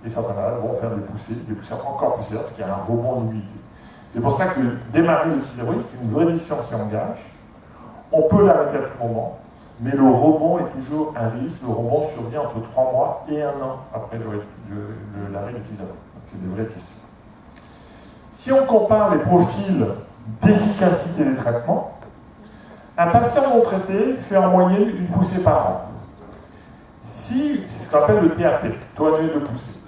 et certains malades vont faire des poussées encore poussières, parce qu'il y a un rebond en immunité. C'est pour ça que démarrer le thyroïde, c'est une vraie décision qui engage. On peut l'arrêter à tout moment, mais le rebond est toujours un risque. Le rebond survient entre 3 mois et 1 an après l'arrêt du thyroïde. C'est des vraies questions. Si on compare les profils d'efficacité des traitements, un patient non traité fait en moyenne une poussée par an. C'est ce qu'on appelle le TAP, taux annuel de poussée.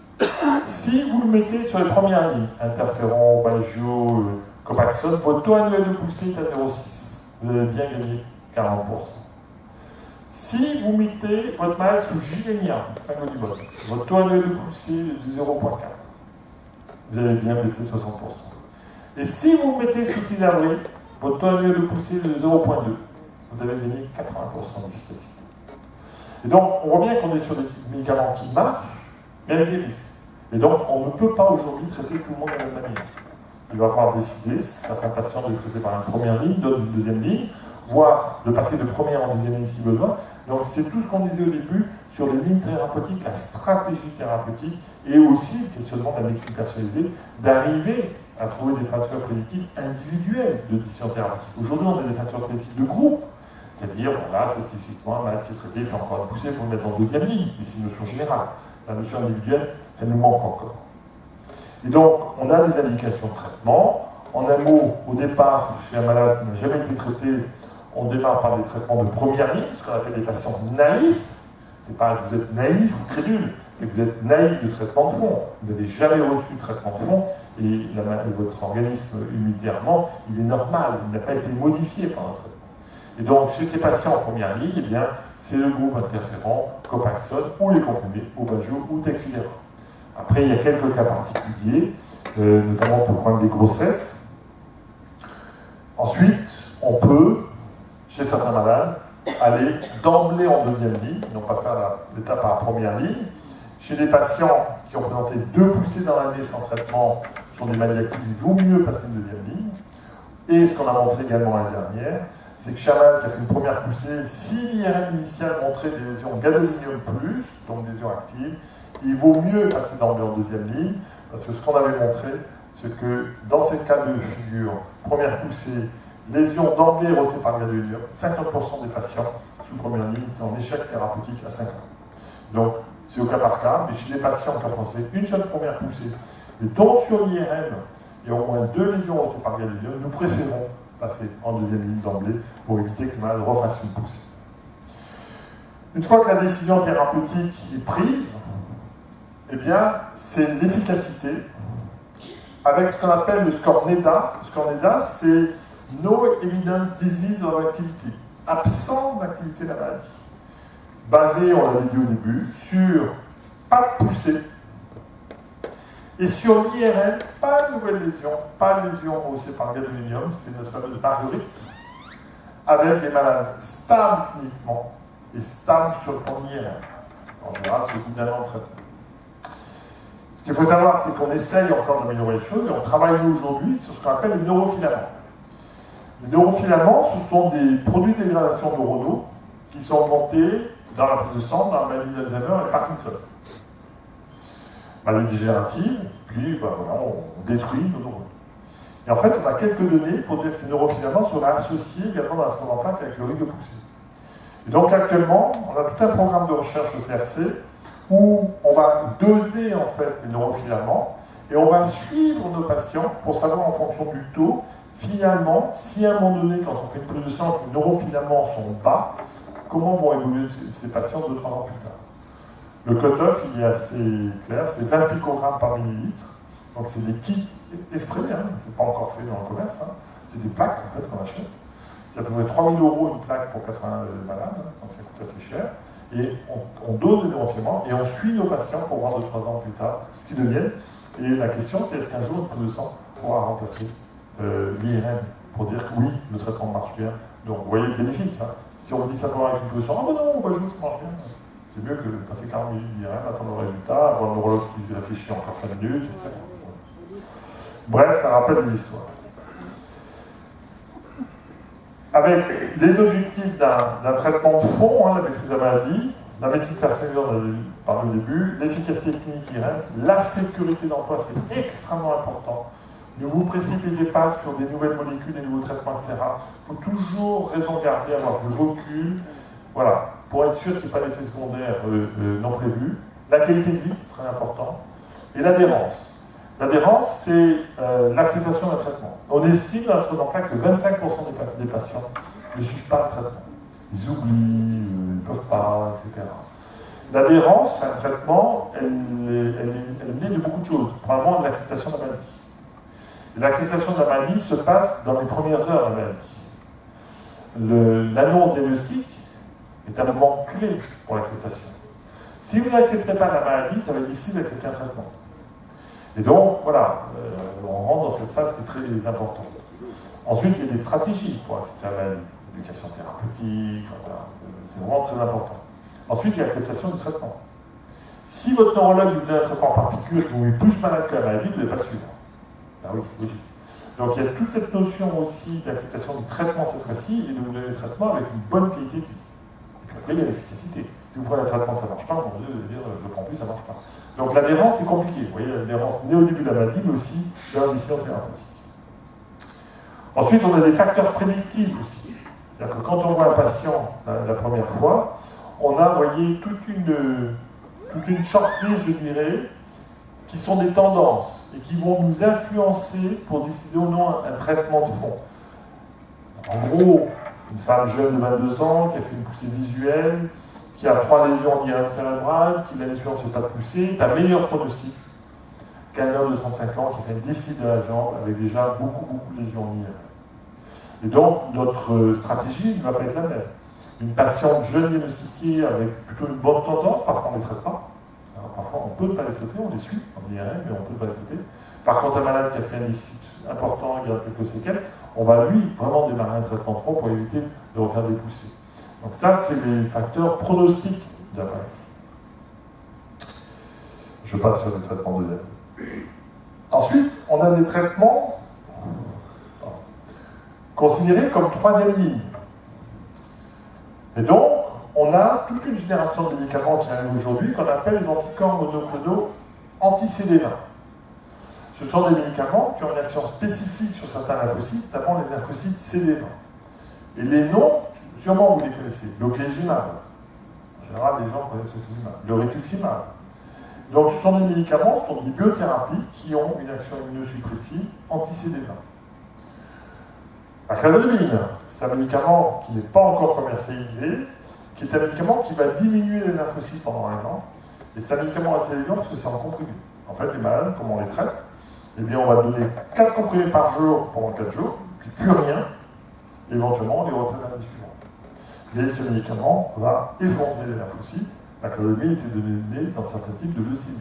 Si vous le mettez sur les premières lignes, interféron, Balgio, Copaxone, votre taux annuel de poussée est à 0,6. Vous avez bien gagné 40%. Si vous mettez votre malade sous Gilenya, votre taux annuel de poussée est de 0,4. Vous avez bien baissé 60%. Et si vous mettez sous Tynabri, votre taux annuel de poussée est de 0,2. Vous avez gagné 80% d'efficacité. Et donc, on voit bien qu'on est sur des médicaments qui marchent, mais avec des risques. Et donc, on ne peut pas aujourd'hui traiter tout le monde de la même manière. Il va falloir décider, certains patients de traiter par une première ligne, d'autres une deuxième ligne, voire de passer de première en deuxième ligne si besoin. Donc, c'est tout ce qu'on disait au début sur les lignes thérapeutiques, la stratégie thérapeutique, et aussi le questionnement de la médecine personnalisée, d'arriver à trouver des facteurs prédictifs individuels de décision thérapeutique. Aujourd'hui, on a des facteurs prédictifs de groupe. C'est-à-dire, voilà, statistiquement, un malade qui est traité, il fait encore une poussée, il faut le mettre en deuxième ligne, mais c'est une notion générale. La notion individuelle, elle nous manque encore. Et donc, on a des indications de traitement. En un mot, au départ, chez un malade qui n'a jamais été traité, on démarre par des traitements de première ligne, ce qu'on appelle des patients naïfs. C'est pas que vous êtes naïf ou crédule, c'est que vous êtes naïf de traitement de fond. Vous n'avez jamais reçu de traitement de fond, et votre organisme, immunitairement, il est normal, il n'a pas été modifié par un traitement. Et donc, chez ces patients en première ligne, eh bien, c'est le groupe interféron, Copaxone, ou les comprimés, Aubagio ou Tecfidera. Après, il y a quelques cas particuliers, notamment pour le problème des grossesses. Ensuite, on peut, chez certains malades, aller d'emblée en deuxième ligne, non pas faire l'étape par la première ligne. Chez des patients qui ont présenté 2 poussées dans l'année sans traitement sur des maladies actives, il vaut mieux passer une deuxième ligne. Et ce qu'on a montré également l'année dernière, c'est que chez un malade qui a fait une première poussée, si l'IRM initial montrait des lésions gadolinium plus, donc des lésions actives, il vaut mieux passer d'emblée en deuxième ligne, parce que ce qu'on avait montré, c'est que dans ces cas de figure, première poussée, lésion d'emblée reçue par gadolinium, 50% des patients sous première ligne étaient en échec thérapeutique à 5 ans. Donc, c'est au cas par cas, mais chez des patients qui ont passé une seule première poussée, et dont sur l'IRM, il y a au moins 2 lésions reçues par gadolinium, nous préférons passer en deuxième ligne d'emblée pour éviter que le malade refasse une poussée. Une fois que la décision thérapeutique est prise, eh bien, c'est l'efficacité avec ce qu'on appelle le score NEDA. Le score NEDA, c'est No Evidence Disease of Activity, absence d'activité de la maladie. Basé, on l'avait dit au début, sur pas de poussée, et sur l'IRM, pas de nouvelles lésions, pas de lésions causées par gadolinium, c'est notre fameuse marguerite, avec des malades stables cliniquement et stables sur le plan IRM. En général, c'est au bout d'un an de traitement. Ce qu'il faut savoir, c'est qu'on essaye encore d'améliorer les choses et on travaille aujourd'hui sur ce qu'on appelle les neurofilaments. Les neurofilaments, ce sont des produits de dégradation neuronaux qui sont augmentés dans la prise de sang, dans la maladie d'Alzheimer et Parkinson. Maladie dégénérative, puis voilà, on détruit nos neurones. Et en fait, on a quelques données pour dire que ces neurofilaments sont associés également dans la seconde plaque avec le risque de poussée. Et donc actuellement, on a tout un programme de recherche au CRC où on va doser en fait les neurofilaments et on va suivre nos patients pour savoir en fonction du taux, finalement, si à un moment donné, quand on fait une prise de sang, que les neurofilaments sont bas, comment vont évoluer ces patients 2-3 ans plus tard. Le cut-off, il est assez clair, c'est 20 picogrammes par millilitre. Donc c'est des kits exprimés, hein. C'est pas encore fait dans le commerce, hein. C'est des plaques en fait qu'on achète. C'est à peu près 3 000 € une plaque pour 80 malades, donc ça coûte assez cher. Et on dose les neurofilaments et on suit nos patients pour voir 2-3 ans plus tard ce qu'ils deviennent. Et la question, c'est est-ce qu'un jour, une prise de sang pourra remplacer l'IRM pour dire que oui, le traitement marche bien. Donc vous voyez le bénéfice. Hein. Si on vous dit simplement avec une prise de sang, ah ben non, on va jouer, ça marche bien. C'est mieux que de passer 40 minutes d'IRM, attendre le résultat, avoir le neurologue qui réfléchit encore 5 minutes, etc. Bref, ça rappelle l'histoire. Avec les objectifs d'un traitement de fond, hein, la maîtrise de la maladie, la médecine personnalisée, on a parlé au début, l'efficacité clinique IRM, la sécurité d'emploi, c'est extrêmement important. Ne vous précipitez pas sur des nouvelles molécules, des nouveaux traitements, etc. Il faut toujours raison garder, avoir du recul, voilà, pour être sûr qu'il n'y ait pas d'effets secondaires non prévus. La qualité de vie, c'est très important. Et l'adhérence. L'adhérence, c'est l'acceptation d'un traitement. On estime dans ce temps-là que 25% des patients ne suivent pas le traitement. Ils oublient, ils ne peuvent pas, etc. L'adhérence à un traitement, elle est née de beaucoup de choses. Premièrement, de l'acceptation de la maladie. L'acceptation de la maladie se passe dans les premières heures de la maladie. L'annonce diagnostique est un moment clé pour l'acceptation. Si vous n'acceptez pas la maladie, ça va être difficile d'accepter un traitement. Et donc, voilà, on rentre dans cette phase qui est très importante. Ensuite, il y a des stratégies pour accepter la maladie. L'éducation thérapeutique, voilà, c'est vraiment très important. Ensuite, il y a l'acceptation du traitement. Si votre neurologue vous donne un traitement par piqûre et que vous lui plus malade que la maladie, vous n'allez pas le suivre. Ah oui, c'est logique. Donc il y a toute cette notion aussi d'acceptation du traitement cette fois-ci et de vous donner le traitement avec une bonne qualité de vie. Et puis après, il y a l'efficacité. Si vous prenez un traitement que ça ne marche pas, vous allez dire je ne prends plus, ça ne marche pas. Donc l'adhérence, c'est compliqué. Vous voyez, l'adhérence née au début de la maladie, mais aussi dans la décision thérapeutique. Ensuite, on a des facteurs prédictifs aussi. C'est-à-dire que quand on voit un patient la première fois, on a, vous voyez, toute une shortlist, je dirais, qui sont des tendances et qui vont nous influencer pour décider ou non un traitement de fond. En gros, une femme jeune de 22 ans qui a fait une poussée visuelle, qui a 3 lésions d'IRM cérébrale, qui l'année suivante ne s'est pas poussée, est un meilleur pronostic qu'un homme de 35 ans qui fait un déficit de la jambe avec déjà beaucoup de lésions d'IRM. Et donc, notre stratégie ne va pas être la même. Une patiente jeune diagnostiquée avec plutôt une bonne tendance, parfois on ne les traite pas. Alors, parfois on ne peut pas les traiter, on les suit en IRM, mais on ne peut pas les traiter. Par contre, un malade qui a fait un déficit important, il y a quelques séquelles, on va lui vraiment démarrer un traitement de fond pour éviter de refaire des poussées. Donc ça, c'est les facteurs pronostiques de la maladie. Je passe sur les traitements deuxièmes. Ensuite, on a des traitements considérés comme troisième ligne. Et donc, on a toute une génération de médicaments qui arrivent aujourd'hui qu'on appelle les anticorps monoclonaux anti-CD20. Ce sont des médicaments qui ont une action spécifique sur certains lymphocytes, notamment les lymphocytes CD20. Et les noms, sûrement vous les connaissez. L'oclésumab. En général, les gens connaissent l'oclésumab. Le rituximab. Donc, ce sont des médicaments, ce sont des biothérapies qui ont une action immunosuppressive anti-CD20. La cladribine, c'est un médicament qui n'est pas encore commercialisé, qui est un médicament qui va diminuer les lymphocytes pendant un an. Et c'est un médicament assez élégant parce que c'est en comprimé. En fait, les malades, comment on les traite? Eh bien, on va donner 4 comprimés par jour pendant 4 jours, puis plus rien. Éventuellement, on les retraite à l'année suivante. Et ce médicament va effondrer les lymphocytes. La cladribine était donnée dans certains types de leucémie.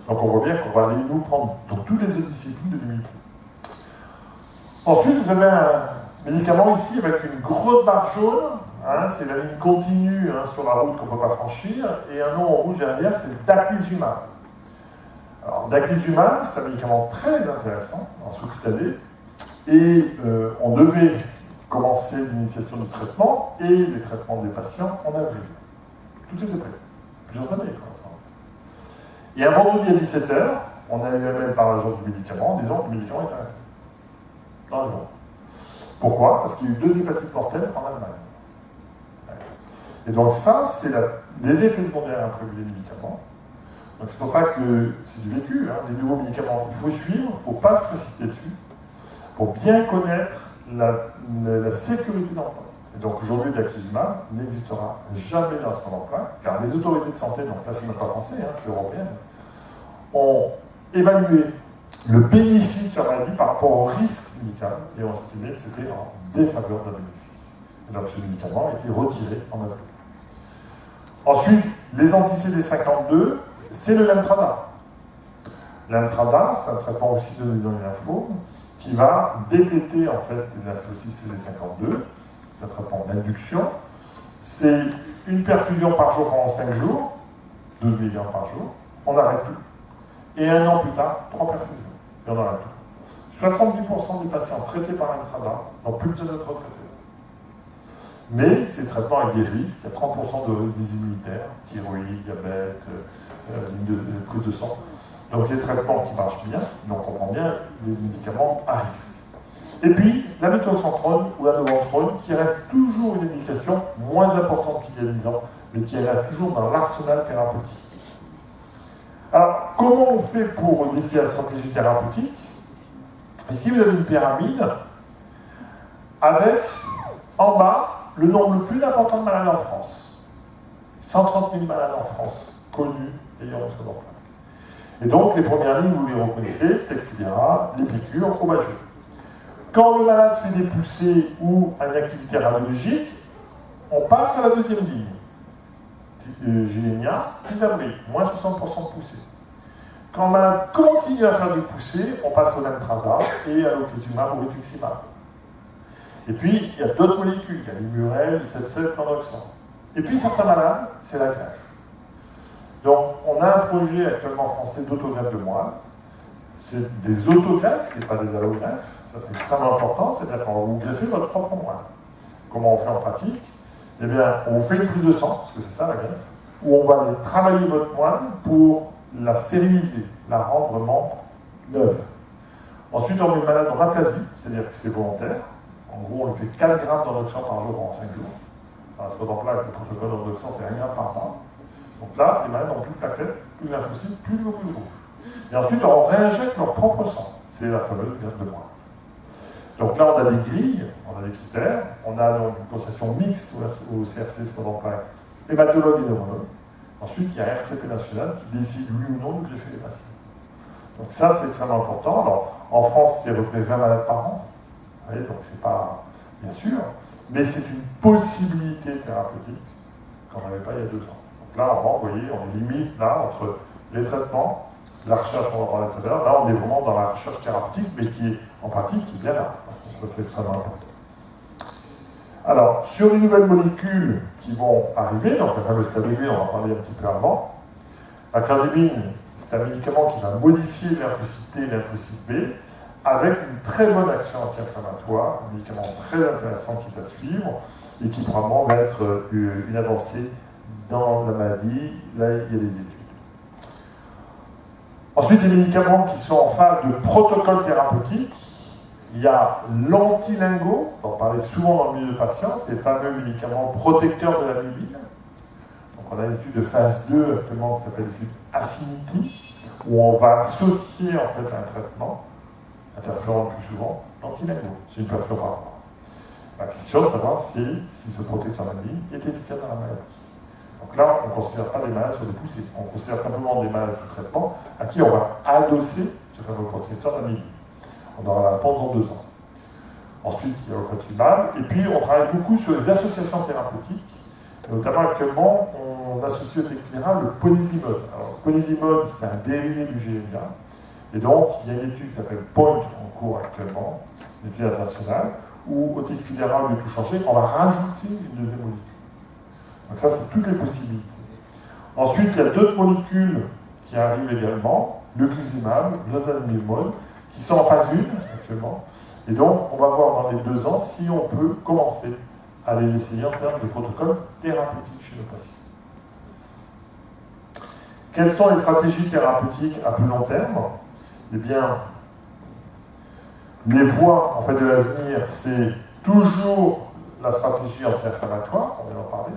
Donc on voit bien qu'on va aller nous prendre dans toutes les autres disciplines de l'immunité. Ensuite, vous avez un médicament ici avec une grosse barre jaune, hein, c'est la ligne continue sur la route qu'on ne peut pas franchir, et un nom en rouge derrière, c'est daclizumab. Alors, daclizumab, c'est un médicament très intéressant en sous-cutané, et on devait commencer l'initiation du traitement et les traitements des patients en avril. Tout était prêt. Plusieurs années. Et un vendredi à 17h, on a eu un mail par l'agence du médicament en disant que le médicament est arrêté. Dans le monde. Pourquoi? Parce qu'il y a eu 2 hépatites mortelles en Allemagne. Et donc ça, c'est les effets secondaires imprévus des médicaments. Donc c'est pour ça que c'est du vécu, hein, les nouveaux médicaments, il faut suivre, il ne faut pas se précipiter dessus, pour bien connaître la sécurité d'emploi. Et donc aujourd'hui, le daclizumab n'existera jamais dans ce plan d'emploi, car les autorités de santé, donc là c'est même pas français, hein, c'est européen, ont évalué le bénéfice sur la maladie par rapport au risque médical et ont estimé que c'était en défaveur d'un bénéfice. Et donc ce médicament a été retiré en avril. Ensuite, les anti-CD52, c'est le Lemtrada. Lemtrada, c'est un traitement aussi donné dans les lymphomes qui va dépléter en fait les lymphocytes CD52. C'est un traitement d'induction. C'est une perfusion par jour pendant 5 jours, 12 mg par jour. On arrête tout. Et 1 an plus tard, 3 perfusions. Et on arrête tout. 70% des patients traités par Lemtrada n'ont plus besoin d'être retraités. Mais ces traitements avec des risques, il y a 30% de disease immunitaires, thyroïde, diabète, prise de sang. Donc des traitements qui marchent bien, donc on comprend bien des médicaments à risque. Et puis la méthoxantrone ou la noventrone qui reste toujours une indication moins importante qu'il y a 10 ans, mais qui reste toujours dans l'arsenal thérapeutique. Alors comment on fait pour décider la stratégie thérapeutique? Ici vous avez une pyramide avec en bas le nombre le plus important de malades en France. 130 000 malades en France, connus, ayant le second plaque. Et donc, les premières lignes, vous les reconnaissez, Tecfidera, les piqûres, au Bajou. Quand le malade fait des poussées ou une activité radiologique, on passe à la deuxième ligne. Gilenia, Tizabri, moins 60% de poussées. Quand le malade continue à faire des poussées, on passe au Lemtrada et à l'ocrelizumab ou rituximab. Et puis, il y a d'autres molécules, il y a l'Imurel, le 7,7, l'Endoxan. Et puis, certains malades, c'est la greffe. Donc, on a un projet actuellement français d'autogreffe de moelle. C'est des autogreffes, ce n'est pas des allogreffes. Ça, c'est extrêmement important, c'est-à-dire qu'on va vous greffer votre propre moelle. Comment on fait en pratique? Eh bien, on fait une prise de sang, parce que c'est ça la greffe, où on va aller travailler votre moelle pour la stériliser, la rendre vraiment neuve. Ensuite, on met le malade en aplasie, c'est-à-dire que c'est volontaire. En gros, on lui fait 4 grammes d'endoxan par jour pendant 5 jours. Dans ce plaque, le protocole d'endoxan, c'est 1 gramme par mois. Donc là, les malades n'ont plus de plaquettes, plus de lymphocytes, plus de globules rouges. Et ensuite, on réinjecte leur propre sang. C'est la fameuse greffe de moelle. Donc là, on a des grilles, on a des critères. On a donc une concession mixte au CRC, ce qu'on appelle hématologue et neurologue. Ensuite, il y a RCP national qui décide lui ou non de greffer les patients. Donc ça, c'est extrêmement important. Alors, en France, il y a à peu près 20 malades par an. Vous voyez, donc c'est pas, bien sûr, mais c'est une possibilité thérapeutique qu'on n'avait pas il y a 2 ans. Donc là, vous voyez, on limite là entre les traitements, la recherche, on en parlait tout à l'heure. Là, on est vraiment dans la recherche thérapeutique, mais qui est en pratique, qui est bien là. Ça, c'est extrêmement important. Alors, sur les nouvelles molécules qui vont arriver, donc la fameuse cladribine, on en parlait un petit peu avant. La cladribine, c'est un médicament qui va modifier le lymphocyte T et le lymphocyte B, avec une très bonne action anti-inflammatoire, un médicament très intéressant qui va suivre et qui probablement va être une avancée dans la maladie. Là, il y a des études. Ensuite, des médicaments qui sont en phase de protocole thérapeutique. Il y a l'antilingo, on en parlait souvent dans le milieu de patients, ces fameux médicaments protecteurs de la myéline. Donc on a une étude de phase 2 actuellement qui s'appelle l'étude Affinity, où on va associer en fait un traitement interférant le plus souvent, l'antilingo. C'est une perfluorine par rapport. La question de savoir si ce protecteur de la myéline est efficace dans la maladie. Donc là, on ne considère pas des malades sur des poussées, on considère simplement des malades sous traitement à qui on va adosser ce fameux protecteur de la myéline. On aura la réponse dans 2 ans. Ensuite, il y a l'ofatumab, et puis on travaille beaucoup sur les associations thérapeutiques, et notamment actuellement, on associe au Tecfidera le ponesimod. Alors, le ponesimod, c'est un dérivé du GLA, et donc il y a une étude qui s'appelle POINT en cours actuellement, une étude internationale, où au Tecfidera, au lieu de tout changer, on va rajouter une deuxième molécule. Donc ça, c'est toutes les possibilités. Ensuite, il y a d'autres molécules qui arrivent également, le clozimab, l'osanemilmol, qui sont en phase 1 actuellement. Et donc, on va voir dans les 2 ans si on peut commencer à les essayer en termes de protocole thérapeutique chez nos patients. Quelles sont les stratégies thérapeutiques à plus long terme? Eh bien, les voies en fait, de l'avenir, c'est toujours la stratégie anti-inflammatoire, on vient d'en parler,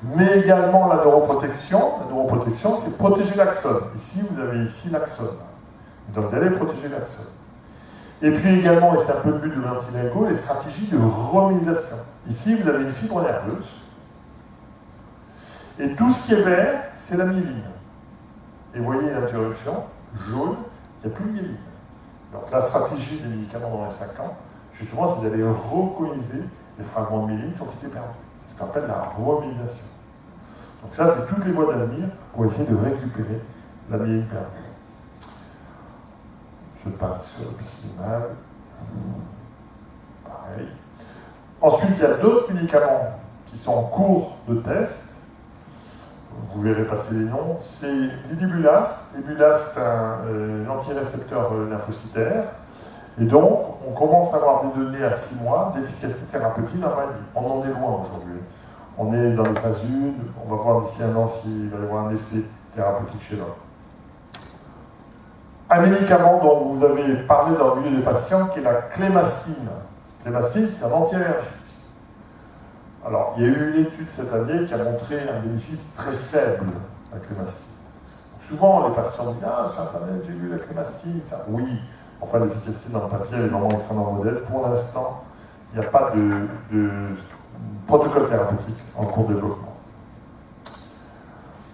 mais également la neuroprotection. La neuroprotection, c'est protéger l'axone. Ici, vous avez ici l'axone. Donc d'aller protéger l'axone. Et puis également, et c'est un peu le but de l'antilingo, les stratégies de remyelisation. Ici, vous avez une fibre nerveuse. Et tout ce qui est vert, c'est la myéline. Et vous voyez l'interruption, jaune, il n'y a plus de myéline. Donc la stratégie des médicaments dans les 5 ans, justement, c'est d'aller recogniser les fragments de myéline qui ont été perdus. C'est ce qu'on appelle la remyelisation. Donc ça, c'est toutes les voies d'avenir pour essayer de récupérer la myéline perdue. Je passe sur le pistimab. Pareil. Ensuite, il y a d'autres médicaments qui sont en cours de test. Vous verrez passer les noms. C'est l'Idibulas. L'Idibulas, c'est un antirécepteur lymphocytaire. Et donc, on commence à avoir des données à 6 mois d'efficacité thérapeutique dans la maladie. On en est loin aujourd'hui. On est dans les phases 1, on va voir d'ici un an s'il va y avoir un essai thérapeutique chez l'homme. Un médicament dont vous avez parlé dans le milieu des patients, qui est la clémastine. Clémastine, c'est un anti-allergique. Alors, il y a eu une étude cette année qui a montré un bénéfice très faible, la clémastine. Souvent, les patients disent « Ah, sur Internet, j'ai vu la clémastine. » Oui, enfin, l'efficacité dans le papier elle est vraiment extrêmement modeste. Pour l'instant, il n'y a pas de protocole thérapeutique en cours de développement.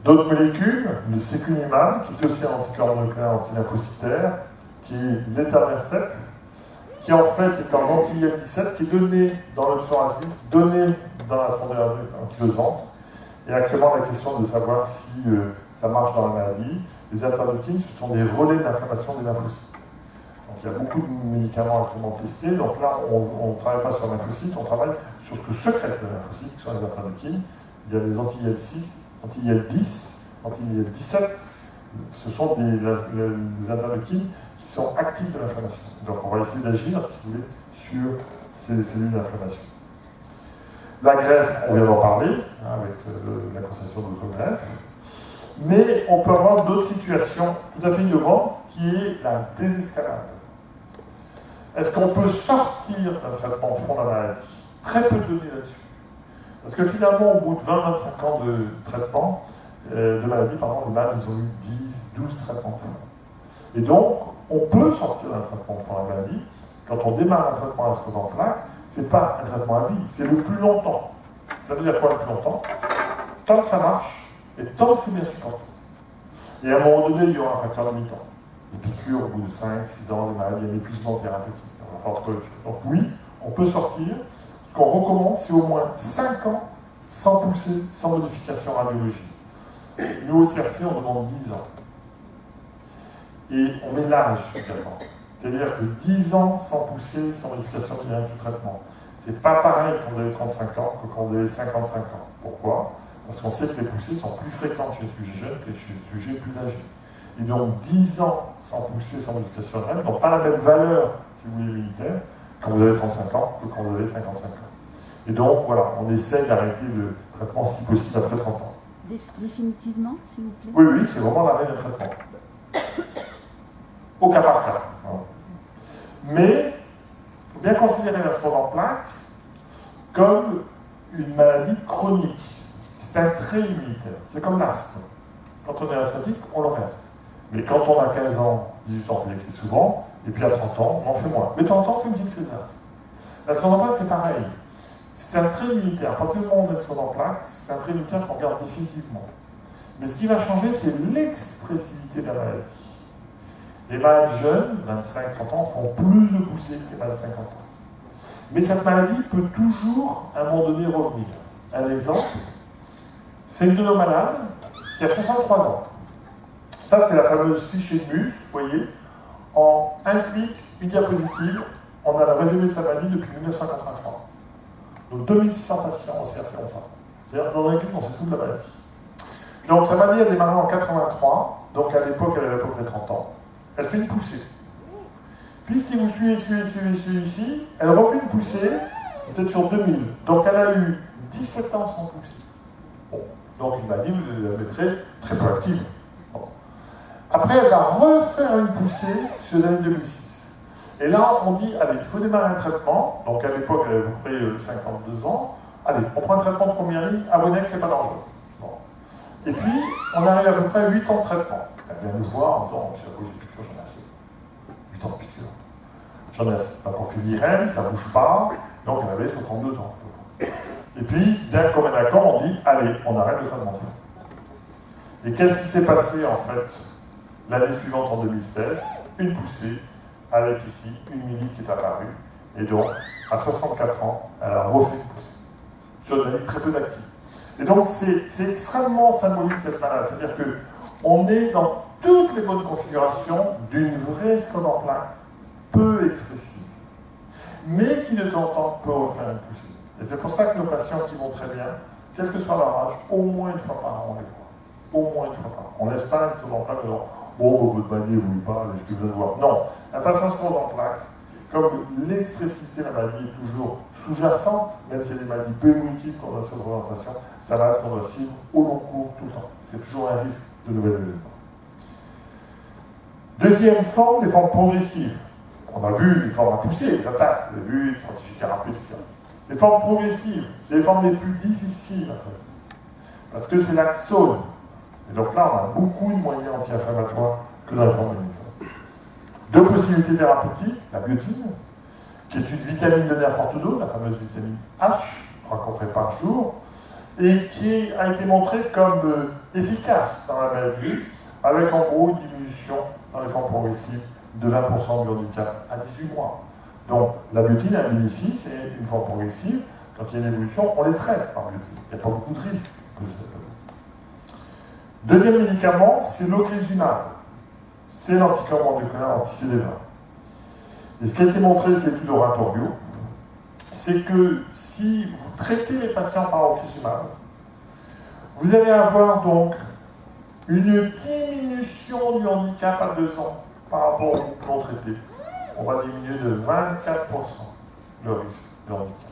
D'autres molécules, le sécunimab, qui est aussi un anticorps nucléaire antilymphocytaire, qui est l'étanercept, qui en fait est un anti-IL-17 qui est donné dans le psoriasis, donné dans la spondylite ankylosante. Et actuellement, la question de savoir si ça marche dans la maladie. Les interleukines, ce sont des relais d'inflammation des lymphocytes. Donc il y a beaucoup de médicaments actuellement testés. Donc là, on ne travaille pas sur les lymphocytes, on travaille sur ce que secrètent les lymphocytes, qui sont les interleukines. Il y a les anti-IL-6, anti-IL-10, anti-IL-17. Ce sont des interleukines qui sont actifs de l'inflammation. Donc on va essayer d'agir, si vous voulez, sur ces cellules d'inflammation. La greffe, on vient d'en parler, avec la conception d'autogreffe. Mais on peut avoir d'autres situations tout à fait innovantes, qui est la désescalade. Est-ce qu'on peut sortir d'un traitement de fond de la maladie? Très peu de données là-dessus. Parce que finalement, au bout de 20-25 ans de traitement, de maladie, les malades, ils ont eu 10-12 traitements de fond. Et donc, on peut sortir d'un traitement de fond de la maladie. Quand on démarre un traitement à la sclérose en plaques, ce n'est pas un traitement à vie, c'est le plus longtemps. Ça veut dire quoi le plus longtemps? Tant que ça marche, et tant que c'est bien supporté. Et à un moment donné, il y aura un facteur limitant. Les piqûres, au bout de 5-6 ans, les maladies, il y a un épuisement thérapeutique. Il va falloir trouver autre chose. Donc oui, on peut sortir. Ce qu'on recommande, c'est au moins 5 ans sans pousser, sans modification radiologique. Nous, au CRC, on demande 10 ans. Et on met l'âge également. C'est-à-dire que 10 ans sans pousser, sans modification de sous traitement. C'est pas pareil quand vous avez 35 ans que quand vous avez 55 ans. Pourquoi? Parce qu'on sait que les poussées sont plus fréquentes chez les sujets jeunes que chez les sujets plus âgés. Et donc 10 ans sans poussée, sans modification réelle, n'ont pas la même valeur, si vous voulez, militaire, quand vous avez 35 ans que quand vous avez 55 ans. Et donc, voilà, on essaie d'arrêter le traitement si possible après 30 ans. Définitivement, s'il vous plaît? Oui, oui, c'est vraiment l'arrêt d'un traitement. Au cas par cas. Mais, il faut bien considérer la sclérose en plaques comme une maladie chronique. C'est un trait immunitaire. C'est comme l'asthme. Quand on est asthmatique, on le reste. Mais quand on a 15 ans, 18 ans, on fait des crises souvent, et puis à 30 ans, on en fait moins. Mais de temps en temps, on fait une petite crise d'asthme. La sclérose en plaques, c'est pareil. C'est un trait immunitaire. À partir du moment où on a une sclérose en plaques, c'est un trait immunitaire qu'on garde définitivement. Mais ce qui va changer, c'est l'expressivité de la maladie. Les malades jeunes, 25-30 ans, font plus de poussées que les malades de 50 ans. Mais cette maladie peut toujours, à un moment donné, revenir. Un exemple, c'est une de nos malades qui a 63 ans. Ça, c'est la fameuse fiche EMUS, vous voyez. En un clic, une diapositive, on a le résumé de sa maladie depuis 1983. Donc 2600 patients au CRC en ça. C'est-à-dire, dans un clic, on sait tout de la maladie. Donc sa maladie a démarré en 83, donc à l'époque, elle avait à peu près 30 ans. Elle fait une poussée. Puis si vous suivez ici, elle refait une poussée, peut-être sur 2000. Donc elle a eu 17 ans sans poussée. Bon. Donc il m'a dit, vous la mettrez très peu active. Bon. Après, elle va refaire une poussée sur l'année 2006. Et là, on dit, allez, il faut démarrer un traitement. Donc à l'époque, elle avait à peu près 52 ans. Allez, on prend un traitement de première ligne, abonnez que c'est pas dangereux. Bon. Et puis, on arrive à peu près à 8 ans de traitement. Elle vient nous voir en disant, monsieur, j'ai piqûre, j'en ai assez. 8 ans de piqûre. J'en ai assez. Donc on fait l'IRM, ça ne bouge pas. Donc elle avait 62 ans. Et puis, d'un commun accord, on dit, allez, on arrête le traitement de fond. Et qu'est-ce qui s'est passé, en fait, l'année suivante, en 2016? Une poussée, avec ici une mini qui est apparue. Et donc, à 64 ans, elle a refait une poussée. Sur une maladie très peu d'actifs. Et donc, c'est extrêmement symbolique, cette malade. C'est-à-dire qu'on est dans toutes les bonnes configurations d'une vraie sclérose en plaques peu expressive, mais qui de temps en temps peut refaire une poussée. Et c'est pour ça que nos patients qui vont très bien, quel que soit leur âge, au moins une fois par an, on les voit. Au moins une fois par an. On ne laisse pas une sclérose en plaques en disant « Bon, votre manier, vous ne voulez pas, je peux vous voir. » Non, un patient sclérose en plaques, comme l'expressivité de la maladie est toujours sous-jacente, même si il y a des maladies peu évolutives qu'on doit suivre l'orientation, c'est un malade qu'on doit suivre au long cours tout le temps. C'est toujours un risque de nouvel événement. Deuxième forme, les formes progressives. On a vu les formes à pousser, les attaques, on a vu les stratégies thérapeutiques, etc. Les formes progressives, c'est les formes les plus difficiles à traiter. Parce que c'est l'axone. Et donc là, on a beaucoup de moyens anti-inflammatoires que dans les formes immunitaires. Deux possibilités thérapeutiques, la biotine, qui est une vitamine donnée à forte dose, la fameuse vitamine H, 3 comprimés par jour, et qui a été montrée comme efficace dans la maladie, avec en gros une diminution dans les formes progressives de 20% du handicap à 18 mois. Donc la biotine a un bénéfice et une forme progressive. Quand il y a une évolution, on les traite par biotine. Il n'y a pas beaucoup de risques. Deuxième médicament, c'est l'ocrelizumab. C'est l'anticorps endocrinien anti-CD20. Et ce qui a été montré, c'est l'étude Oratorio, c'est que si vous traitez les patients par ocrelizumab, vous allez avoir donc une diminution du handicap à 2 ans par rapport au groupe non traité. On va diminuer de 24% le risque de handicap.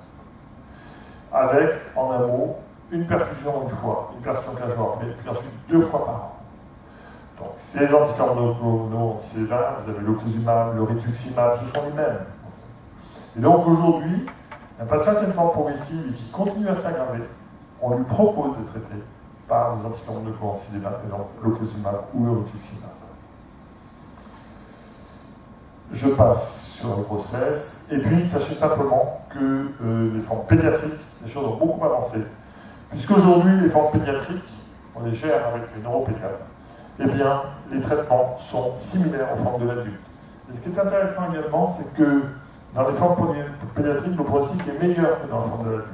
Avec, en un mot, une perfusion une fois, une perfusion 15 jours après, puis ensuite 2 fois par an. Donc, ces anticorps monoclonaux anti-CD20, vous avez l'ocrelizumab, le rituximab, ce sont les mêmes. En fait. Et donc, aujourd'hui, un patient qui a une forme progressive et qui continue à s'aggraver, on lui propose de traiter par des anticorps monoclonaux anti-CD20, et donc l'ocrelizumab ou le rituximab. Je passe sur le process, et puis sachez simplement que les formes pédiatriques, les choses ont beaucoup avancé, puisqu'aujourd'hui, les formes pédiatriques, on les gère avec les neuropédiatres, eh bien, les traitements sont similaires aux formes de l'adulte. Et ce qui est intéressant également, c'est que dans les formes pédiatriques, le pronostic est meilleur que dans la forme de l'adulte.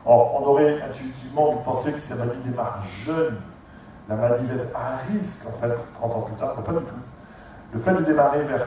Or, on aurait intuitivement dû penser que si la maladie démarre jeune, la maladie va être à risque, en fait, 30 ans plus tard, mais pas du tout. Le fait de démarrer vers